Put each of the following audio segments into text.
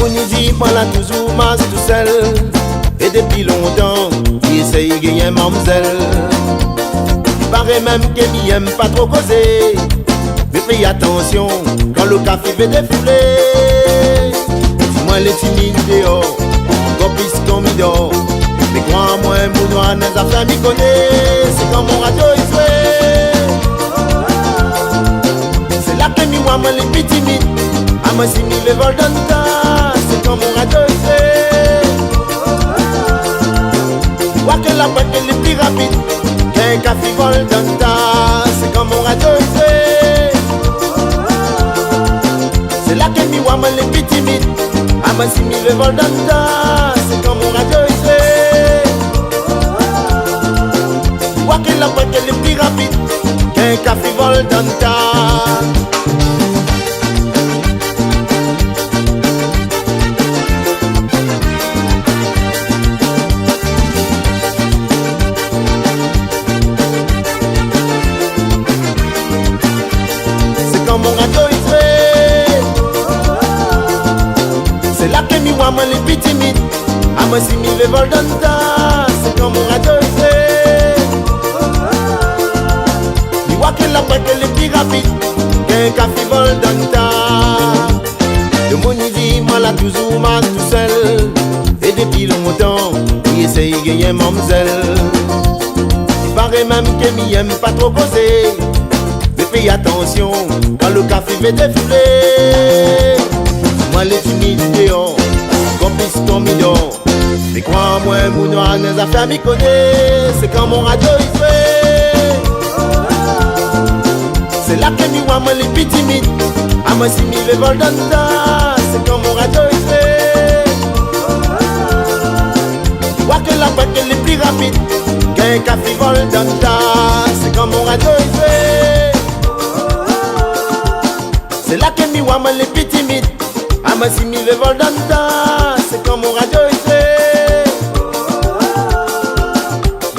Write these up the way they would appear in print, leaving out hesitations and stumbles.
monde dit moi là toujours masse tout seul. Et depuis longtemps, il essaye de gagner mademoiselle. Il paraît même qu'il n'aime pas trop causer. Mais fais attention quand le café va défouler. Moi les timides dehors, encore plus comme il dort. Mais crois-moi, mon noir n'a pas fait m'y connaître. C'est comme mon radio il fait. C'est là que mi moi les petits timides. À moi si mi les vol dans ta. C'est comme mon radio il fait. Vois que la boîte est plus rapide. Qu'un café vol dans ta. C'est comme mon radio il fait. C'est là que mi moi les petits timides. À moi si mi les vol dans ta. C'est comme mon radio il fait. Vois que la boîte est plus rapide. Qu'un café vol dans ta. Mon radio il fait. C'est là que mi moi les petits timides. À moi si mi les vol dans ta. C'est comme mon radio il fait. Mi vois que la boîte est plus rapide. Qu'un café vol dans ta. Le monde dit moi là toujours mal tout seul. Et depuis longtemps il essaye de gagner mademoiselle. Il paraît même que mi aime pas trop causer. Mais fais attention quand le café va défouler. Moi les timides dehors, comme piston mi dort. Mais crois-moi, mon noir n'a pas fait m'y connaître. C'est quand mon radio il fait. C'est là que mi moi les petits timides. À moi si mi les vol dans ta. C'est quand mon radio il fait. Vois que la boîte est plus rapide. Qu'un café vol dans ta. C'est quand mon radio il fait. C'est là que mi wa les petits timides. À moi si mi les vol dans ta. C'est comme mon radio il fait.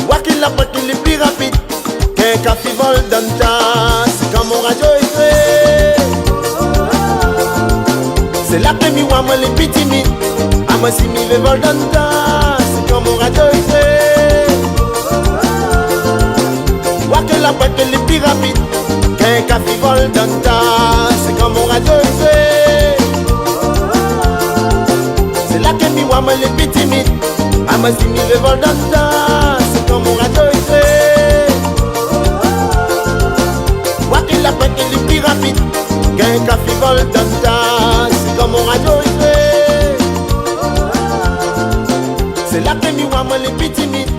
Vois qu'il la boîte est plus rapide. Qu'un café vol dans ta. C'est comme mon radio il fait. C'est là que mi wa les petits timides. À moi si mi les vol dans ta. C'est comme mon radio il fait. Vois que la boîte est plus rapide. Qu'un café vol dans ta. C'est comme mon radio il fait. C'est là que mi wa les petits timides. À moi si mi les vol dans ta. C'est comme mon radio il fait. Vois que la boîte est plus rapide. Qu'un café vol dans ta. C'est comme mon radio il fait. C'est là que mi wa les petits timides.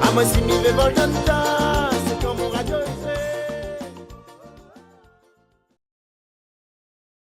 À moi si mi les vol dans ta.